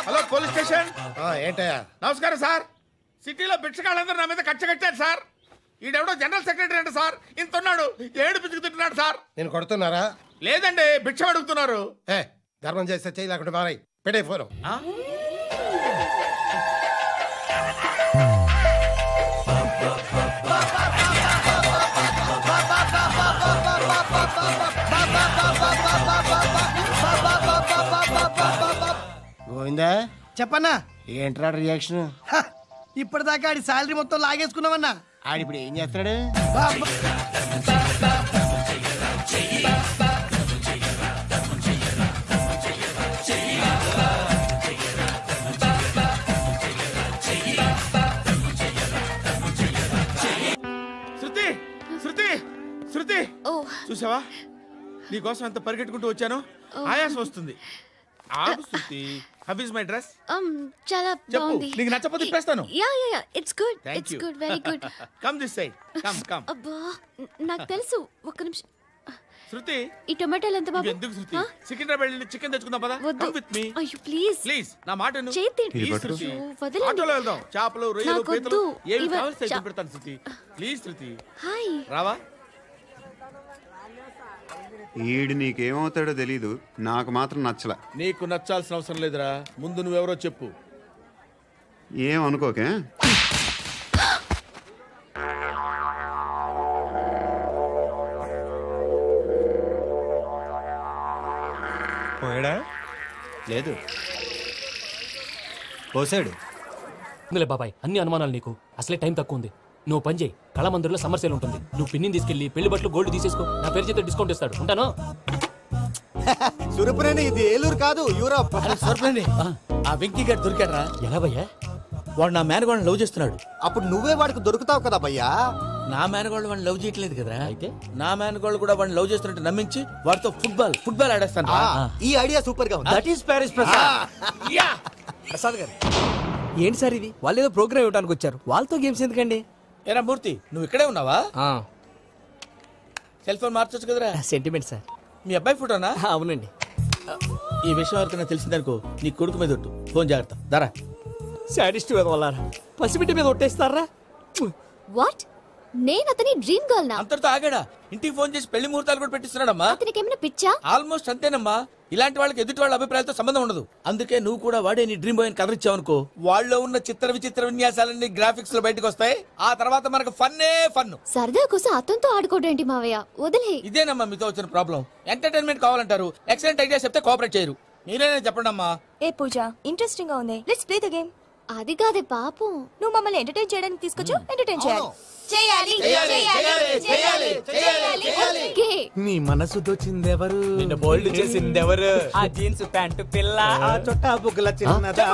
Hello police station. ఏంటయ్యా? నమస్కారం sir. సిటీలో భిక్షగాళ్ళందరూ నా మీద కచ్చ కట్టారు సార్. ఈడెవడో జనరల్ సెక్రటరీ అంట సార్. ఇంత ఉన్నాడు, ఏడు పిచ్చుకు తింటున్నాడు సార్. నేను కొడుతున్నారా? లేదండి, భిక్ష అడుగుతున్నారు. ధర్మం చేస్తే చేయి, లేకుంటే మారాయి. పెట్టే ఫోను. గోవిందా చెప్పన్నా. ఏంట్రా రియాక్షన్? ఇప్పటిదాకా ఆడి శాలరీ మొత్తం లాగేసుకున్నావన్నా. ఆడిప్పుడు ఏం చేస్తున్నాడు? శృతి, శృతి, శృతి, చూసావా నీకోసం ఎంత పరిగెట్టుకుంటూ వచ్చాను. ఆయాసం వస్తుంది. ఆగు Shruti. How is my dress? చాలా బాగుంది. నీకు నచ్చకపోతే తిప్పేస్తాను. Yeah yeah yeah, it's good. It's good, very good. Come this side. Come come. అబ్బా, నాకు తెలుసు. ఒక్క నిమిషం. శృతి, ఈ టొమాటోలు ఎంత బాబు? ఎందుకు శృతి? సికింద్రాబాద్ వెళ్ళి చికెన్ తెచ్చుకుందాం పద. Come with me. అయ్యో ప్లీజ్ ప్లీజ్ నా మాట విను. ప్లీజ్ శృతి, వదలండి. ఆటోలో వెళ్దాం. చేపలు, రొయ్యలు, పీతలు ఏవి కావాల్సి పెడతాను శృతి. Please Shruti. హాయ్. రావా? ఈడు నీకేమవుతాడో తెలీదు, నాకు మాత్రం నచ్చలా. నీకు నచ్చాల్సిన అవసరం లేదురా. ముందు నువ్వెవరో చెప్పు. ఏం అనుకోకే. పోయాడా? లేదు, పోసాడు. ఇందులే బాబాయ్, అన్ని అనుమానాలు నీకు. అసలే టైం తక్కువ ఉంది. నువ్వు పని చేయి, కళామందిర్లో సమ్మర్ సేల్ ఉంటుంది. నువ్వు పిన్నిని తీసుకెళ్లి పెళ్లి బట్టలు గోల్డ్ తీసేసుకో. నా పేరు చేత డిస్కౌంట్ ఇస్తాడు. ఉంటాను. సురపురేని, ఇది ఏలూరు కాదు, యూరోప్. సర్ప్లేండి. ఆ వెంకీ గారు దొరికాడరా? ఎలా భయ్యా? వాడు నా మేనగోళ్ళని లవ్ చేస్తున్నాడు. అప్పుడు నువ్వే వాడికి దొరుకుతావు కదా భయ్యా. నా మేనగోళ్ళు వాడిని లవ్ చేయట్లేదు కదరా. అయితే నా మేనగోళ్ళు కూడా వాడిని లవ్ చేస్తున్నట్టు నమ్మించి వాడితో ఫుట్బాల్ ఆడేస్తాను. ఈ ఐడియా సూపర్ గా ఉంది. That is Paris Prasad. Prasad గారు, ఏంటి సార్ ఇది? వాళ్ళు ఏదో ప్రోగ్రామ్ ఇవ్వడానికి వచ్చారు, వాళ్ళతో గేమ్స్ ఎందుకండి? ఏరా మూర్తి, నువ్వు ఇక్కడే ఉన్నావా? సెల్ ఫోన్ మార్చొచ్చు కదరా. Sentiment sir. మీ అబ్బాయి ఫోటోనా? అవునండి. ఈ విషయం ఎవరికైనా తెలిసిందనుకో నీ కొడుకు మీద ఒట్టు. ఫోన్ జాగ్రత్త. దారా. సాడిస్ట్ వదలారా, పసిబిడ్డ మీద ఒట్టేస్తారా? వాట్? నేను అతని డ్రీమ్ గర్ల్ నా? అంతటితో ఆగాడా? ఇంటికి ఫోన్ చేసి పెళ్లి ముహూర్తాలు కూడా పెట్టిస్తున్నాడమ్మా. అతనికి ఏమైనా పిచ్చా? ఆల్మోస్ట్ అంతేనమ్మా. ఇలాంటి వాళ్ళకి ఎదుటి వాళ్ళ అభిప్రాయాలతో సంబంధం ఉండదు. అందుకే నువ్వు కూడా వాడే నీ డ్రీమ్ బాయ్ ని కవర్ ఇచ్చావనుకో, వాళ్ళలో ఉన్న చిత్ర విచిత్ర విన్యాసాలన్నీ గ్రాఫిక్స్ లో బయటకు వస్తాయి. ఆ తర్వాత మనకు ఫన్నే ఫన్. సరదా కోసం అతనితో ఆడుకోవడం మావయ్య, వదిలే. ఇదేనమ్మా మీతో వచ్చిన ప్రాబ్లం. ఎంటర్టైన్మెంట్ కావాలంటారు, ఎక్సలెంట్ ఐడియా చెప్తే కోఆపరేట్ చేయరు. మీరేనా చెప్పండి అమ్మా. ఏ పూజ, ఇంట్రెస్టింగ్ గా ఉంది. Let's play the game. అది కాదే పాపం. నువ్వు మమ్మల్ని ఎంటర్టైన్ చేయడానికి తీసుకొచ్చు, ఎంటర్టైన్ చేయాలి. నీ మనసు దోచిందెవరు? నిన్ను బోల్డ్ చేసిందెవరు? ఆ జీన్స్ ప్యాంటు పిల్ల, ఆ చొట్టా బుగ్గల చిన్నదా.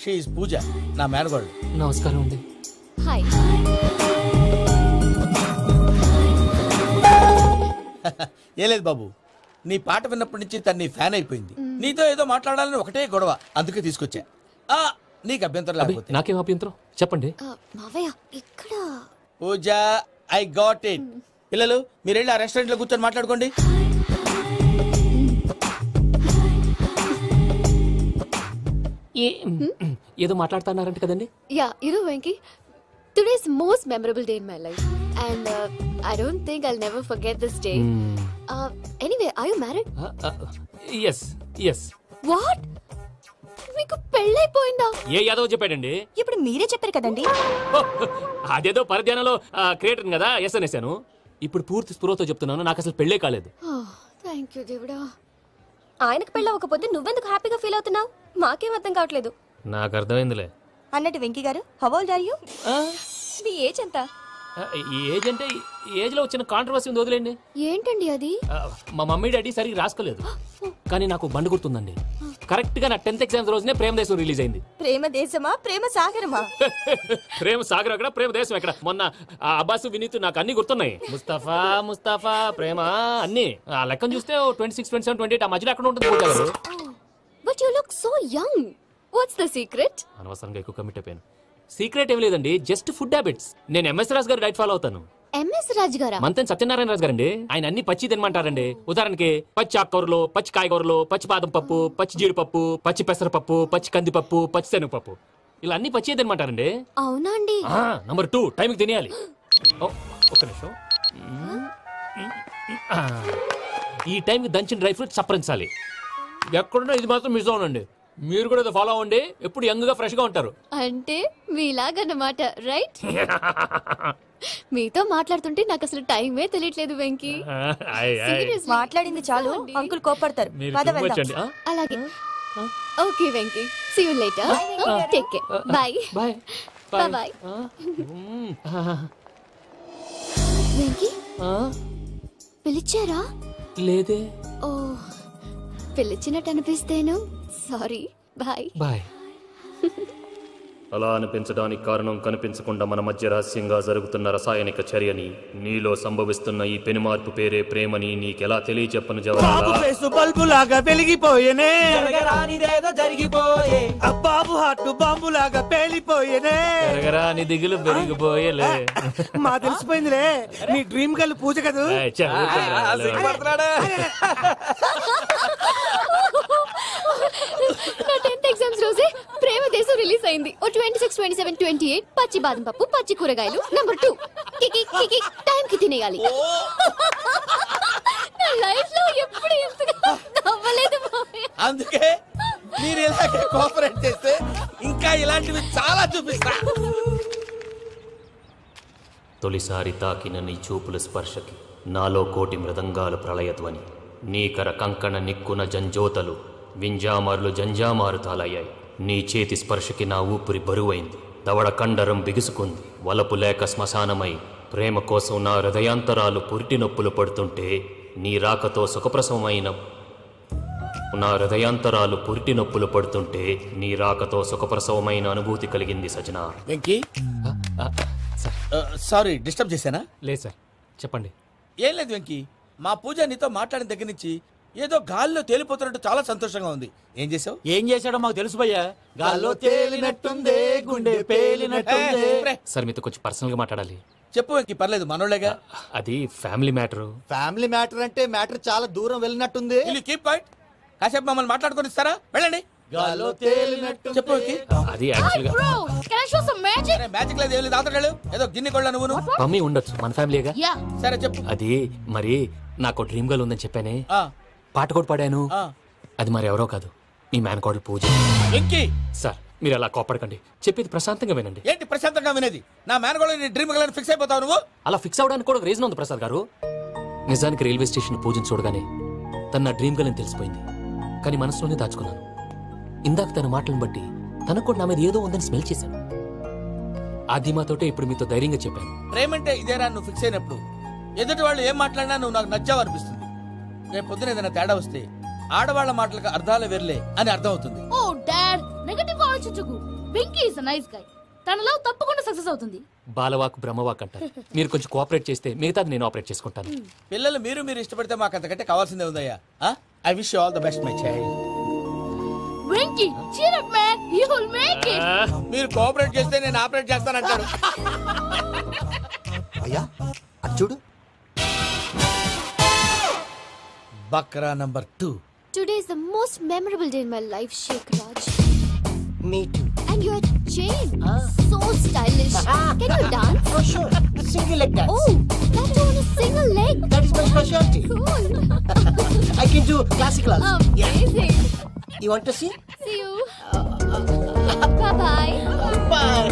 షీ ఇస్ పూజ, నా మేనగోడు. నమస్కారం అండి. హాయ్. ఏ లేదు బాబు, నీ పాట విన్నప్పటి నుంచి తను నీ ఫ్యాన్ అయిపోయింది. నీతో ఏదో మాట్లాడాలని ఒకటే గొడవ, అందుకే తీసుకొచ్చా. నీకు అభ్యంతరం లేకపోతే. నాకేం అభ్యంతరం చెప్పండి. మావయ్య ఇక్కడ. పూజ, ఐ గాట్ ఇట్. పిల్లలు మీరు వెళ్ళి ఆ రెస్టారెంట్ లో కూర్చొని మాట్లాడుకోండి. ఏదో మాట్లాడుతున్నారంట కదండి. యా, ఇదో Venky. Today's most memorable day in my life, and I don't think I'll never forget this day. Anyway, are you married? Yes, yes. What? మీకు పెళ్ళైపోయిందా? ఏ యాదవ్ చెప్పాడండి? ఇప్పుడు మీరే చెప్పారు కదండి. అదేదో పరధ్యానంలో క్రియేటర్ కదా ఎస్ అనేసాను. ఇప్పుడు పూర్తి స్పృహతో చెప్తున్నాను, నాకు అసలు పెళ్ళే కాలేదు. థ్యాంక్ యూ దేవుడా. ఆయనకు పెళ్ళవకపోతే నువ్వెందుకు హ్యాపీగా ఫీల్ అవుతున్నావు? మాకేం అర్థం కావట్లేదు. నాకు అర్థమైందిలే. అన్నట్టు వెంకీ గారు, హౌ ఓల్డ్ ఆర్ యు? మీ ఏజ్ ఎంత? ఏజ్ అంటే ఏజ్ లో వచ్చిన కాంట్రవర్సీ ఉంది, వదిలేండి. ఏంటండి అది? మా మమ్మీ డాడీ సరిగ్గా రాసుకోలేదు, కానీ నాకు బండి గుర్తుందండి. కరెక్ట్ గా నా 10th ఎగ్జామ్స్ రోజునే ప్రేమ దేశం రిలీజ్ అయింది. ప్రేమ దేశమా ప్రేమ సాగరమా? ప్రేమ సాగర్ ఎక్కడ, ప్రేమ దేశం ఎక్కడ? మొన్న అబ్బాసు వినీత్ నాకు అన్ని గుర్తున్నాయి. ముస్తఫా ముస్తఫా ప్రేమ అన్ని ఆ లెక్కను చూస్తే 26, 27, 28 ఆ మధ్యలో ఎక్కడ ఉంటుంది పూజ గారు. But you look so young. What's the secret? అనవసరంగా ఎక్కువ కమిట్ అయిపోయాను. సీక్రెట్ ఏం లేదండి, జస్ట్ ఫుడ్ హ్యాబిట్స్. నేను ఎంఎస్ రాజు గారు డైట్ ఫాలో అవుతాను. ఎంఎస్ రాజు గారా? మంతెన్ సత్యనారాయణ రాజు గారండి. ఆయన అన్ని పచ్చి తినమంటారండి. ఉదాహరణకి పచ్చి ఆకుకూరలు, పచ్చి కాయగూరలు, పచ్చి బాదం పప్పు, పచ్చి జీడిపప్పు, పచ్చి పెసరపప్పు, పచ్చి కందిపప్పు, పచ్చి శనగపప్పు, ఇలా అన్ని పచ్చి తినమంటారండి. అవునా అండి? నంబర్ 2 టైంకి తినేయాలి. ఒక్క నిమిషం. ఈ టైంకి దంచిన డ్రై ఫ్రూట్స్ సప్పరించాలి. ఎక్కడున్నా ఇది మాత్రం మిస్ అవునండి. మీరు కూడా ఫాలో అవ్వండి, ఎప్పుడు యంగ్ గా ఫ్రెష్ గా ఉంటారు. అంటే మీలాగన్నమాట, రైట్? మీతో మాట్లాడుతుంటే నాకు అసలు టైమే తెలియట్లేదు వెంకీ. మాట్లాడింది చాలు, అంకుల్ కోపడతారు. అలాగే. Okay Venky, see you later. Take care. Bye bye bye. Venky పిలిచారా? లేదే. ఓ, పిలిచినట్టు అనిపిస్తేను సారీ. Bye bye. అలా అనిపించడానికి కారణం కనిపించకుండా మన మధ్య రహస్యంగా జరుగుతున్న రసాయనిక చర్యని, నీలో సంభవిస్తున్న ఈ పెనుమార్పు పేరే ప్రేమని నీకెలా తెలియచెప్పను జవహర్లాల్? బల్బు లాగా వెలిగిపోయేనే, జరిగిపోయే బాబు హార్ట్ బాంబు లాగా పేలిపోయేనే, నీ దిగులు పెరిగిపోయేలే. మా తెలిసిపోయిందిలే, నీ డ్రీమ్ గర్ల్ పూజ కదా. నా 10th ఎగ్జామ్స్ రోజే ప్రేమ దేశం రిలీజ్ అయింది. 26, 27, 28 పచ్చి బాదం పప్పు, పచ్చి కూరగాయలు. నంబర్ 2 కికి టైం కి తినేయాలి. నా లైఫ్ లో ఎప్పుడు ఇంతగా నవ్వలేదు మామయ్య. అందుకే మీరు ఇలాగే కోఆపరేట్ చేస్తే ఇంకా ఇలాంటివి చాలా చూపిస్తా. తొలిసారి తాకిన నీ చూపుల స్పర్శకి నాలో కోటి మృదంగాలు ప్రళయధ్వని. నీకర కంకణ నిక్కున జంజోతలు వింజామారులు జంజామారు తాలయ్యాయి. నీ చేతి స్పర్శకి నా ఊపిరి బరువైంది, దవడ కండరం బిగుసుకుంది. వలపు లేక శ్మశానమై ప్రేమ కోసం నా హృదయాంతరాలు పురిటి నొప్పులు పడుతుంటే నీ రాకతో సుఖప్రసవమైన నా హృదయాంతరాలు పురిటి నొప్పులు పడుతుంటే నీ రాకతో సుఖప్రసవమైన అనుభూతి కలిగింది సజనా. వెంకీ, సారీ డిస్టర్బ్ చేశానా? లేదు సార్, చెప్పండి. ఏం లేదు వెంకీ, మా పూజ నీతో మాట్లాడిన దగ్గర నుంచి ఏదో గాల్లో తేలిపోతున్నట్టు చాలా సంతోషంగా ఉంది. ఏం చేసావు? ఏం చేశాడో మాకు తెలుసు భయ్యా. గాల్లో తేలినట్టుందే, గుండె పేలినట్టుందే. సార్ మీతో కొంచెం పర్సనల్ గా మాట్లాడాలి. చెప్పు వెంకీ, పర్లేదు మనోళ్ళేగా. అది ఫ్యామిలీ మ్యాటర్. ఫ్యామిలీ మ్యాటర్ అంటే మ్యాటర్ చాలా దూరం వెళ్ళినట్టుంది. Keep point. కాసేపు మమ్మల్ని మాట్లాడుకొని ఇస్తారా? వెళ్ళండి. గాల్లో తేలినట్టు చెప్పు వెంకీ. అది యాక్చువల్ గా మ్యాజిక్ లేదు, ఏం లేదు. ఆతడాడు ఏదో గిన్నె కొళ్ళ నువ్వు. మమ్మీ ఉండొచ్చు, మన ఫ్యామిలీగా. సరే చెప్పు. అది మరి నాకు డ్రీమ్ గర్ల్ ఉందని చెప్పానే, పాట కూడా పాడాను. అది మరి ఎవరో కాదు, నీ మేనకోడలు పూజ. సార్ మీరు అలా కోపడకండి, చెప్పేది ప్రశాంతంగా వినండి. ఏంటి ప్రశాంతంగా వినేది? నా మేనకోడలు నీ డ్రీమ్ గర్ల్ ఫిక్స్ అయిపోతావు నువ్వు. అలా ఫిక్స్ అవడానికి కూడా రీజన్ ఉంది ప్రసాద్ గారు. నిజానికి రైల్వే స్టేషన్ పూజను చూడగానే తన నా డ్రీమ్ గర్ల్ అని తెలిసిపోయింది, కానీ మనసులోనే దాచుకున్నాను. ఇందాక తన మాటలను బట్టి తనకు కూడా నా మీద ఏదో ఉందని స్మెల్ చేశాను. అది మాతోటే ఇప్పుడు మీతో ధైర్యంగా చెప్పాను. ప్రేమంటే ఇదేరా నువ్వు ఫిక్స్ అయినప్పుడు ఎదుటి వాళ్ళు ఏం మాట్లాడినా నువ్వు నాకు నచ్చావు అనిపిస్తుంది. రేపు పొద్దున ఏదైనా తేడా వస్తే ఆడవాళ్ల మాటలకు అర్థాలు వెర్లే అని అర్థం అవుతుంది. ఓ డాడ్, నెగటివ్ ఆలోచించకు. Venky is a nice guy. తన లవ్ తప్పకుండా సక్సెస్ అవుతుంది. బాలవాక్ బ్రహ్మవాక్ అంటారు. మీరు కొంచెం కోఆపరేట్ చేస్తే మిగతాది నేను ఆపరేట్ చేసుకుంటాను. పిల్లలు మీరు ఇష్టపడితే మాకు అంతకంటే కావాల్సిందే ఉందయ్యా. I wish you all the best my child. Venky cheer up man, you will make it. మీరు కోఆపరేట్ చేస్తే నేను ఆపరేట్ చేస్తానంటారు. అయ్యా అది చూడు. Bakra number 2. Today is the most memorable day in my life, Sheikh Raj. Me too. And your chain, so stylish. Can you dance? Oh sure, single leg dance. Oh, that too on a single leg. That is my specialty. Cool. I can do classical also. Amazing. You want to see? See you. Bye bye. Bye.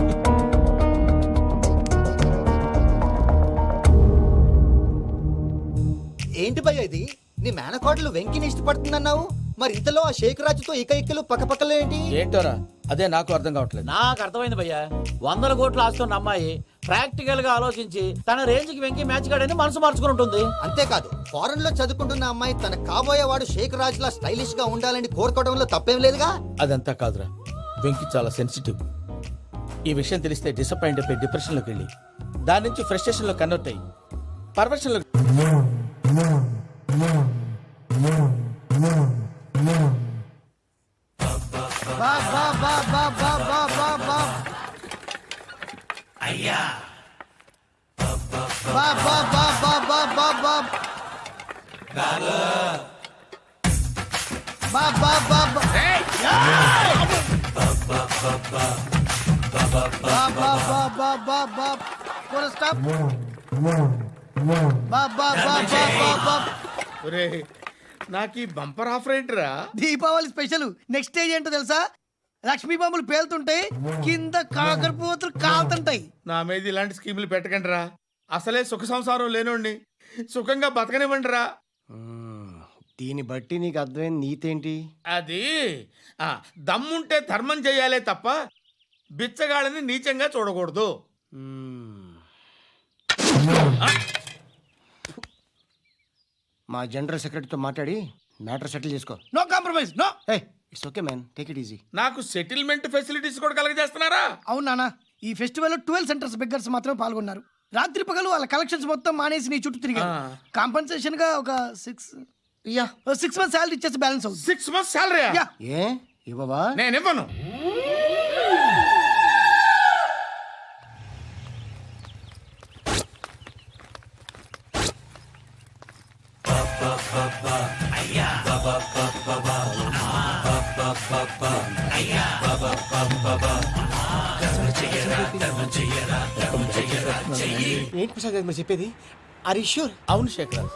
ఏంటి భయ్య ఇది? నీ మేనకోడలు వెంకిని ఇష్టపడుతుందన్నావు, మరి ఇంతలో ఆ షేక్ రాజుతో ఇకలు పక్కపక్కలు ఏంటి? ఏంటోరా, అదే నాకు అర్థం కావట్లేదు. నాకు అర్థమైంది భయ్యా. 100 కోట్లు ఆస్తున్న అమ్మాయి ప్రాక్టికల్ గా ఆలోచించి తన రేంజ్ కి వెంకి మ్యాచ్ కాడని మనసు మార్చుకుని ఉంటుంది. అంతేకాదు ఫారెన్ లో చదువుకుంటున్న అమ్మాయి తన కాబోయేవాడు షేక్ రాజ్ లా స్టైలిష్ గా ఉండాలని కోరుకోవడంలో తప్పేం లేదుగా. అదంతా కాదురా, వెంకి చాలా సెన్సిటివ్. ఈ విషయం తెలిస్తే డిసప్పాయింట్ అయిపోయి డిప్రెషన్ లోకి వెళ్ళి దాని నుంచి ఫ్రస్ట్రేషన్ లో కన్వర్ట్ అయ్యి పర్వర్షన్ లో అయ్యా నాకు ఈ బంపర్ ఆఫర్ ఏంటిరా? దీపావళి స్పెషల్. నెక్స్ట్ స్టేజ్ ఏంటో తెలుసా? లక్ష్మీ బాంబులు పేలుతుంటాయి, కింద కాకరపోతులు కాలుతుంటాయి. నా మీద ఇలాంటి స్కీములు పెట్టకండి రా. అసలే సుఖ సంసారం లేనోండి, సుఖంగా బతకనివ్వండి రా. దీన్ని బట్టి నీకు అర్థమైంది నీతేంటి? అది దమ్ముంటే ధర్మం చేయాలే తప్ప బిచ్చగాళ్ళని నీచంగా చూడకూడదు. మా జనరల్ సెక్రటరీతో మాట్లాడి మ్యాటర్ సెటిల్ చేసుకో. No compromise, no. It's okay man, take it easy. నాకు సెటిల్మెంట్ ఫెసిలిటీస్ కూడా కలగజేస్తున్నారా? అవును నాన్న, ఈ ఫెస్టివల్ 12 సెంటర్స్ బెగ్గర్స్ మాత్రమే పాల్గొన్నారు. రాత్రి పగలు వాళ్ళ కలెక్షన్స్ మొత్తం మానేసి నీ చుట్టూ తిరిగారు. కాంపన్సేషన్ గా ఒక 6 months సాలరీ ఇచ్చేసి బ్యాలెన్స్ అవుతుంది. 6 months సాలరీ? ఏ ఇవ్వవా? నేను ఇవ్వను. ఏంటి ప్రసాద్ గారు చెప్పేది? అవును శేఖర్,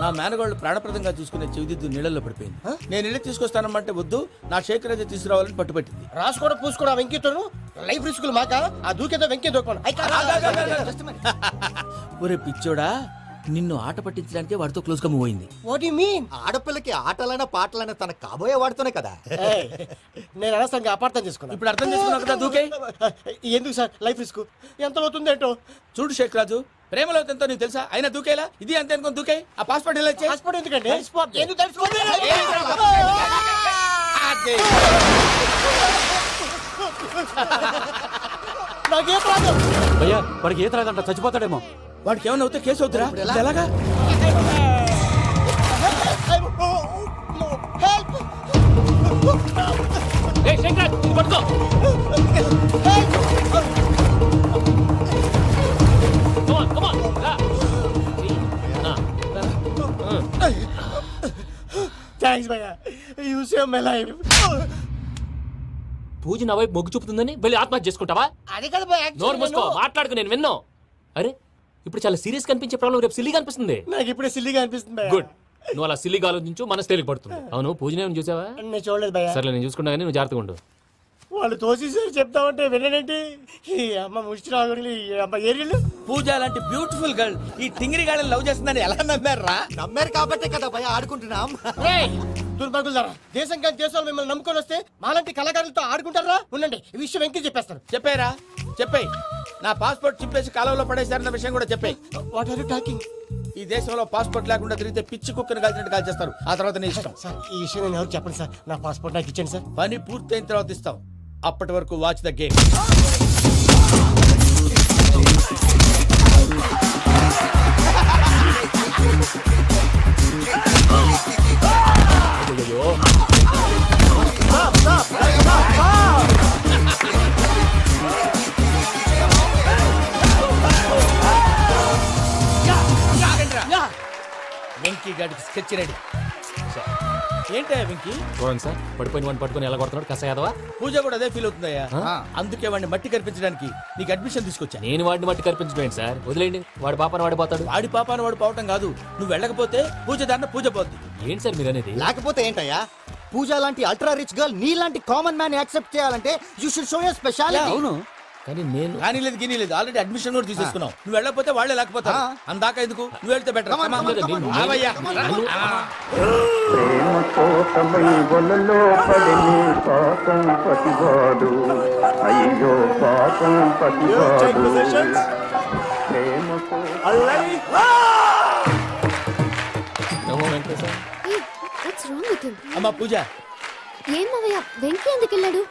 నా మేనగాళ్ళు ప్రాణప్రదంగా చూసుకునే చెవిదిద్దు నీళ్ళల్లో పడిపోయింది. నేను ఇల్లు తీసుకొస్తానమ్మంటే వద్దు, నా శేఖర్ అయితే తీసుకురావాలని పట్టుబట్టింది. రాసుకోవడం పూసుకోవడం వెంకీతోను లైఫ్ రిస్కులు మాక. ఆ దూకేదో వెంకీ దూకోను. ఒరే పిచ్చోడా, నిన్ను ఆట పట్టించడానికి వాడితో క్లోజ్ గా మూవ్ అయింది. What you mean? ఆడపిల్లకి ఆటలైనా పాటలైనా తన కాబోయే వాడితోనే కదా. నేను అనవసరంగా అపార్థం చేసుకున్నా. ఇప్పుడు అర్థం చేసుకున్నావు కదా, దూకే. ఎందుకు సార్ లైఫ్ రిస్క్? ఎంత అవుతుంది ఏంటో చూడు శేఖర్ రాజు, ప్రేమలో ఎంతో నీకు తెలుసా? అయినా దూకేలా? ఇది అంతే అనుకుని దూకే. ఆ పాస్పోర్ట్ ఇలా ఇచ్చే. పాస్పోర్ట్ ఎందుకండి? ఎందుకు తెలుసుకోండి. నాకేం రాదు భయ్యా, వాడికి ఈత రాదంట, చచ్చిపోతాడేమో. వాడికి ఏమైనా అవుతే కేసు అవుతురా? ఎలాగా? థాంక్స్ భయ్యా, యు సేవ్ మై లైఫ్. పూజ నా వైపు మొగ్గు చూపుతుందని వెళ్ళి ఆత్మహత్య చేసుకుంటావా? అది కదా భయ్యా. నోరు మూసుకో, మాట్లాడుకు, నేను విన్నాను. అరే ఇప్పుడు చాలా సీరియస్ కనిపించే ప్రాబ్లం రేపు సిల్లీగా అనిపిస్తుంది. నాకు ఇప్పుడే సిల్లీగా అనిపిస్తుంది. గుడ్, నువ్వు అలా సిల్లీగా ఆలోచించు, మనసు తేలిక పడుతుంది. అవును, పూజనే చూసావా? నేను చూడలేదు భయ్యా. సరే నేను చూసుకుంటా, కానీ నువ్వు జాగ్రత్తగా ఉండు. వాళ్ళు తోసేసారు చెప్తామంటే వినడేంటి? ఈ అమ్మ ముష్టి రాగులు, ఈ అమ్మ ఏరియాలు. పూజ లాంటి బ్యూటిఫుల్ గర్ల్ ఈ టింగిరి గాళ్ళని లవ్ చేస్తుందని ఎలా నమ్మారా? నమ్మారు కాబట్టే కదా భయ ఆడుకుంటున్నాం. దుర్భగులారా, దేశం కాని దేశాలు మిమ్మల్ని నమ్ముకొని వస్తే మాలాంటి కళాకారులతో ఆడుకుంటారా? ఉండండి, ఈ విషయం వెంకీ చెప్పేస్తాను. చెప్పారా? చెప్పేయ్. నా పాస్పోర్ట్ చింపేసి కాలంలో పడేశారన్న విషయం కూడా చెప్పేయ్. What are you talking? ఈ దేశంలో పాస్పోర్ట్ లేకుండా తిరిగితే పిచ్చి కుక్కను కాల్చినట్టు కాల్చేస్తారు. ఆ తర్వాత నీ ఇష్టం. సార్, ఈ విషయం నేను ఎవరు చెప్పండి సార్. నా పాస్పోర్ట్ నాకు ఇచ్చేయండి సార్. పని పూర్తయిన తర్వాత ఇస్తాం. అప్పటి వరకు వాచ్ ద గేమ్. వెంకీ గాడికి స్కెచ్ రెడీ. ఏంటయ్యా వెంకీ? సార్, పడిపోయిన వాడిని పట్టుకొని ఎలా కొడుతున్నాడు కస యాదవా? పూజ కూడా అదే ఫీల్ అవుతుందయ్యా. అందుకే వాడిని మట్టి కనిపించడానికి నీకు అడ్మిషన్ తీసుకొచ్చా. నేను వాడిని మట్టి కనిపించలేండి సార్, వదిలేండి. వాడి పాపాన వాడిపోతాడు. వాడి పాపాన వాడు పోవటం కాదు, నువ్వు వెళ్ళకపోతే పూజ దారిన పూజ పోద్ది. ఏంటి సార్ మీరు అనేది? లేకపోతే ఏంటయ్యా? పూజ లాంటి అల్ట్రా రిచ్ గర్ల్ నీ లాంటి కామన్ మ్యాన్ యాక్సెప్ట్ చేయాలంటే you should show your speciality. అవును, కానీ నేను కానీ లేదు గిని లేదు ఆల్రెడీ అడ్మిషన్ కూడా తీసేసుకున్నావు. నువ్వు వెళ్ళకపోతే వాళ్ళే లేకపోతారు. అందాక ఎందుకు నువ్వు వెళ్తే బెటర్. అమ్మా పూజ. ఏం మావయ్య వెంకీ ఎందుకు వెళ్ళాడు?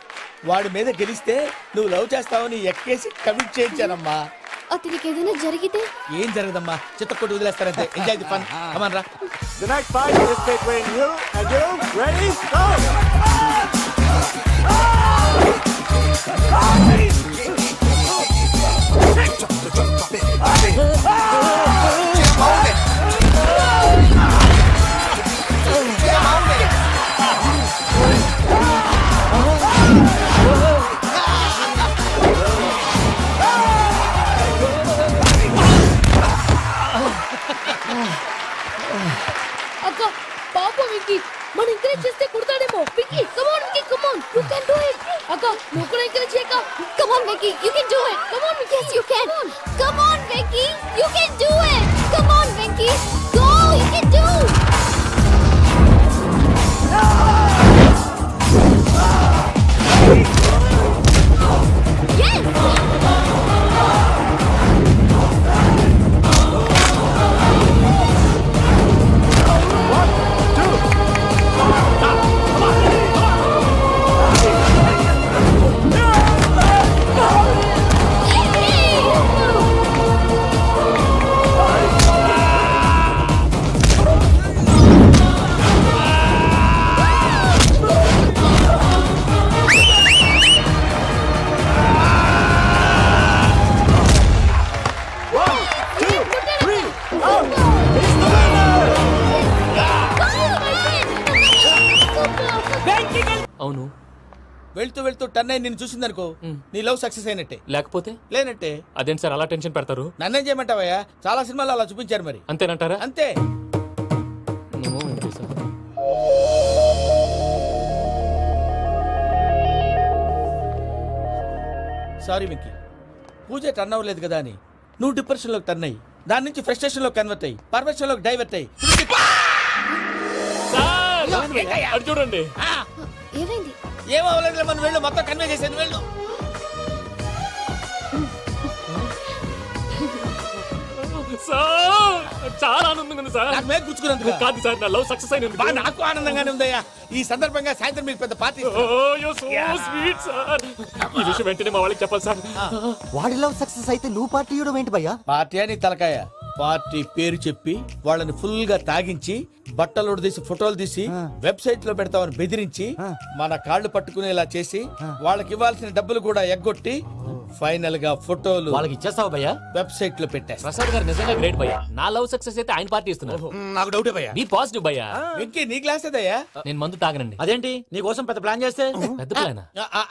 వాడి మీద గెలిస్తే నువ్వు లవ్ చేస్తావని ఎక్కేసి కమిట్ చేయించానమ్మా. అతనికి ఏదైనా జరిగితే? ఏం జరగదమ్మా, చిత్తకొట్టి వదిలేస్తారంతే. Enjoy the fun. కమాన్ రా. The next fight is between you and you. Ready? Go! అక్క పాపం విక్కీ, మనం ఎంకరేజ్ చేస్తే కుడతాడేమో. Vicky come on Vicky, come on, you can do it. అక్క నువ్వు కూడా ఎంకరేజ్ చేయక. Come on Vicky, you can do it. Come on Vicky, yes you can. Come on Vicky, you can do it. Come on Vicky, go, you can do. Yes. అవును, వెళ్తూ వెళ్తూ turn అయి నిన్ను చూసిందనుకో, నీ లవ్ సక్సెస్ అయినట్టే. లేకపోతే లేనట్టే. అదేంటి సార్ అలా టెన్షన్ పెడతారు? నన్నేం చేయమంటావయ్యా, చాలా సినిమాలు అలా చూపించారు మరి. అంతేనంటారా? అంతే. సారీ మిక్కీ, పూజ టర్న్ అవ్వలేదు కదా అని నువ్వు డిప్రెషన్ లోకి టర్న్ అయ్యి, దాని నుంచి ఫ్రస్ట్రేషన్ లో కన్వర్ట్ అయ్యి, పర్ఫెక్షన్ లోకి డైవర్ట్ అయ్యి. చూడండి ఏమైంది? ఏం అవ్వలేదు, మనం వెళ్ళు, మొత్తం కన్వే చేసేది వెళ్ళు. చాలా ఆనందంగా ఉంది సార్. నాకు మేలు గుచ్చుకున్నందుకు కాదు సార్, నా లవ్ సక్సెస్ అయినందుకు. నాకు ఆనందంగానే ఉందయ్యా. ఈ సందర్భంగా సాయంత్రం మీకు పెద్ద పార్టీ. Sweet sir. ఈ విషయం వెంటనే మా వాళ్ళకి చెప్పాలి సార్. వాడి లవ్ సక్సెస్ అయితే నువ్వు పార్టీ ఇవ్వడం ఏంటి భయ్యా? పార్టీ అని తలకాయ. పార్టీ పేరు చెప్పి వాళ్ళని ఫుల్ గా తాగించి, బట్టలు తీసి ఫోటోలు తీసి వెబ్సైట్ లో పెడతామని బెదిరించి, మన కాళ్ళు పట్టుకునేలా చేసి, వాళ్ళకి ఇవ్వాల్సిన డబ్బులు కూడా ఎగ్గొట్టి, ఫైనల్ గా ఫోటోలు వాళ్ళకి ఇచ్చేస్తావు భయ్యా? వెబ్సైట్ లో పెట్టా. ప్రసాద్ గారు నిజంగా గ్రేట్ భయ్యా. నా లవ్ సక్సెస్ అయితే ఆయన పార్టీ ఇస్తున్నారు. నాకు డౌటే భయ్యా. బీ పాజిటివ్ భయ్యా. వెంకీ నీ గ్లాస్ ఏదయ్యా? నేను మందు తాగనండి. అదేంటి నీ కోసం పెద్ద ప్లాన్ చేస్తే? పెద్ద ప్లానా?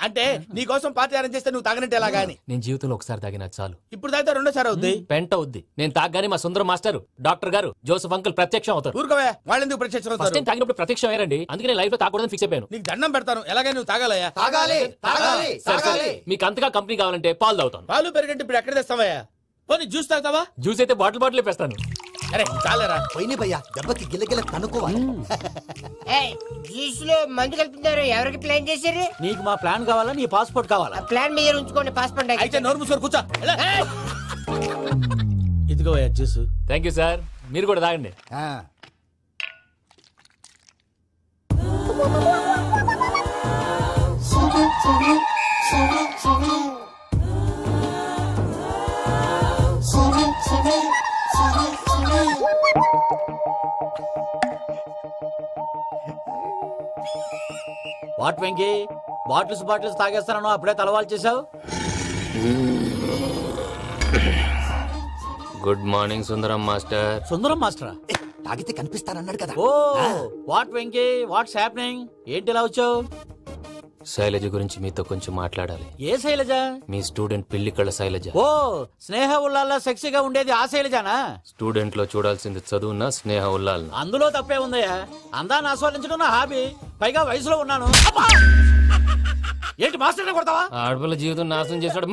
అంటే నీ కోసం పార్టీ అరేంజ్ చేస్తే నువ్వు తాగనంటే ఎలాగా అని. నేను జీవితంలో ఒకసారి తాగినా చాలు. ఇప్పుడు తాగితే రెండోసారి అవుద్ది. పెంట అవుద్ది. నేను తాగగానే మా సుందరం మాస్టర్, డాక్టర్ గారు, జోసెఫ్ అంకుల్ ప్రత్యక్షం అవుతారు. ఊరుకోవా, వాళ్ళు ఎందుకు ప్రత్యక్షం ఫస్ట్ టైం తాగినప్పుడు ప్రత్యక్షం అయ్యారండి. అందుకే నేను లైఫ్ లో తాగకూడదని ఫిక్స్ అయిపోయాను. నీకు దండం పెడతాను, ఎలాగైనా నువ్వు తాగాలయ్యా. మీకు అంతగా కంపెనీ కావాలంటే పాలు తాగుతాను. పాలు పెరిగంటే ఇప్పుడు ఎక్కడ తెస్తావయ్యా? పోనీ జ్యూస్ తాగుతావా? జ్యూస్ అయితే బాటిల్ పెస్తాను. అరే చాలరా, పోయిన భయ్యా, దెబ్బకి గిల్లగిల్ల కనుక్కోవాలి. జ్యూస్ లో మందు కలుపుతున్నారు, ఎవరికి ప్లాన్ చేశారు? నీకు మా ప్లాన్ కావాలా, నీ పాస్పోర్ట్ కావాలా? ప్లాన్ మీరు ఉంచుకోండి, పాస్పోర్ట్ అయితే నోరు మూసుకొని కూర్చో. ఇదిగో జ్యూస్. థ్యాంక్ యూ సార్, మీరు కూడా తాగండి. వాట్ వెంకీ, బాటిల్స్ తాగేస్తాను, అప్పుడే తలవాలు చేసావు. Good morning Sundaram master. Sundaram మాస్టరా? తాగితే కనిపిస్తానన్నాడు కదా. Oh what Venky, what's happening? ఏంటి ఇలా వచ్చావు? శైలజ గురించి మీతో కొంచెం మాట్లాడాలి. ఏ శైలజ? మీ స్టూడెంట్ పిల్లి కళ్ళ శైలజ. ఓ స్నేహ ఉల్లాల్లో సెక్సీగా ఉండేది ఆ శైలజానా? స్టూడెంట్ లో చూడాల్సింది చదువున స్నేహ ఉల్లాల్. అందులో తప్పే ఉందయ్యా. అందాన్ని ఆస్వాదించడం నా హాబీ, పైగా వయసులో ఉన్నాను. ఏంటి మాస్టర్ కొడతావా? ఆడపిల్ల జీవితం నాశనం చేశాడు.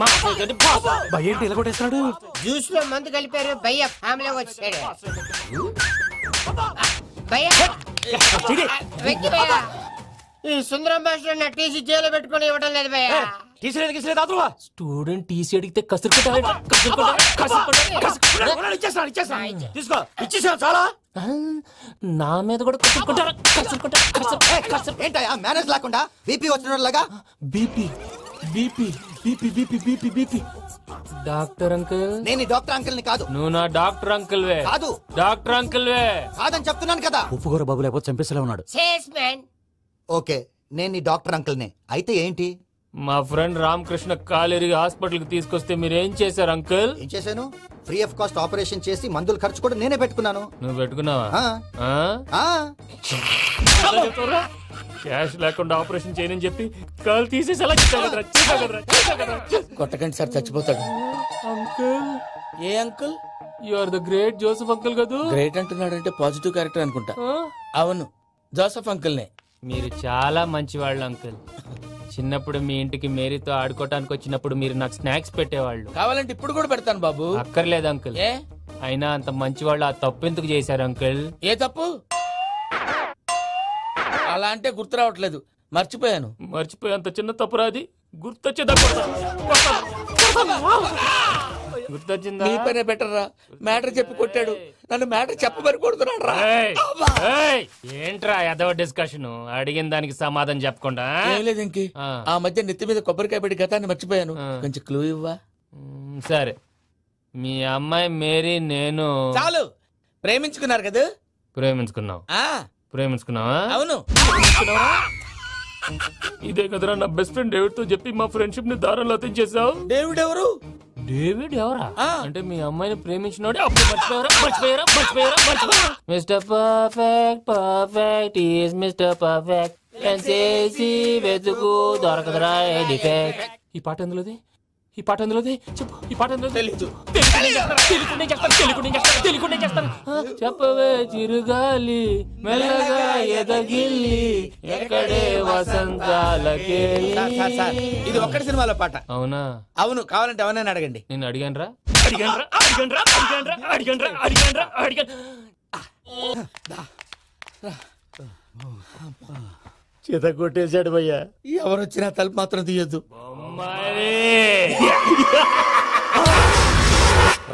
ఏంటి ఇలా కొట్టేస్తున్నాడు? జ్యూస్ లో మందు కలిపారు భయ్య ఫ్యామిలీ వచ్చాడు. భయ్య వెక్కి భయ్య, ఈ సుందరం భాషలో నా టీసీ జైలు పెట్టుకుని ఇవ్వడం లేదు భయ్య. స్టూడెంట్ టీసీ అడిగితే కసురుకుంటా చాలా నా మీద కూడా ఏంటయ్యా మేనేజ్ లేకుండా బీపీ వచ్చినలాగా? BP BP BP BP BP BP. Doctor uncle, నేను డాక్టర్ అంకుల్ ని కాదు. నువ్వు నా డాక్టర్ అంకుల్ వే. కాదు డాక్టర్ అంకుల్ వే. కాదని చెప్తున్నాను కదా. ఉప్పుగోర బాబు లేకపోతే చంపేసేలా ఉన్నాడు. ఓకే, నేను నీ డాక్టర్ అంకుల్ నే. అయితే ఏంటి? మా ఫ్రెండ్ రామకృష్ణ కాలేరికి హాస్పిటల్ కి తీసుకొస్తే మీరు ఏం చేశారు అంకుల్? ఏం చేశాను? ఫ్రీ ఆఫ్ కాస్ట్ ఆపరేషన్ చేసి మందుల ఖర్చు కూడా నేనే పెట్టుకున్నాను. నువ్వు పెట్టుకున్నావా? క్యాష్ లేకుండా ఆపరేషన్ చేయనని చెప్పి కాల్ తీసేసి కొట్టకండి సార్, చచ్చిపోతాడు. అంకుల్, ఏ uncle? You are the great Joseph uncle కదా. గ్రేట్ అంటున్నాడంటే పాజిటివ్ క్యారెక్టర్ అనుకుంటా. అవును, జోసెఫ్ అంకుల్ నే. మీరు చాలా మంచివాళ్ళు అంకుల్. చిన్నప్పుడు మీ ఇంటికి మేరీతో ఆడుకోవటానికి వచ్చినప్పుడు మీరు నాకు స్నాక్స్ పెట్టేవాళ్ళు. కావాలంటే ఇప్పుడు కూడా పెడతాను బాబు. అక్కర్లేదు అంకుల్. అయినా అంత మంచివాళ్ళు ఆ తప్పు ఎందుకు చేశారు అంకుల్? ఏ తప్పు? అలా అంటే గుర్తు రావట్లేదు, మర్చిపోయాను. మర్చిపోయేంత చిన్న తప్పు రాది, గుర్తొచ్చేదా? గుర్తొచ్చిందా? నీ పనే బెటర్ రా. మ్యాటర్ చెప్పి కొట్టాడు, నన్ను మ్యాటర్ చెప్పమని కొడుతున్నాడు రా. ఏంట్రా ఏదో డిస్కషన్? అడిగిన దానికి సమాధానం చెప్పకుండా. ఏం లేదు ఇంకి, ఆ మధ్య నెత్తి మీద కొబ్బరికాయ పెట్టి గతాన్ని మర్చిపోయాను. కొంచెం క్లూ ఇవ్వా? సరే, మీ అమ్మాయి మేరీ నేను చాలు ప్రేమించుకున్నారు కదా. ప్రేమించుకున్నావు? ప్రేమించుకున్నావా? అవును. ఇదే కదరా నా బెస్ట్ ఫ్రెండ్ డేవిడ్ తో చెప్పి మా ఫ్రెండ్షిప్ ని దారంలో తెంచేసావు. డేవిడ్ ఎవరు? డేవిడ్ ఎవరా? అంటే మీ అమ్మాయిని ప్రేమించినోడే అప్పుడు మర్చిపోయారా? Mister perfect, perfect is mister perfect. చేసి వెతుకు దొరకదురా డిఫెక్ట్. ఈ పాట ఎందులోది? ఈ పాట ఎందులోది? చెప్పు. ఈ పాట ఎందులో? తెలీదు. తెలుగునే చేస్తాను. చెప్పవే చిరుగాలి మెల్లగా ఎదగిల్లి ఎక్కడే వసంతాలకే. ఇది ఒక్కటి సినిమాలో పాట. అవునా? అవును. కావాలంటే ఎవరైనా అడగండి. నేను అడిగాను రా. చేత కొట్టేశాడు భయ్యా. ఎవరొచ్చినా తలుపు మాత్రం తీయద్దు. అమ్మాయి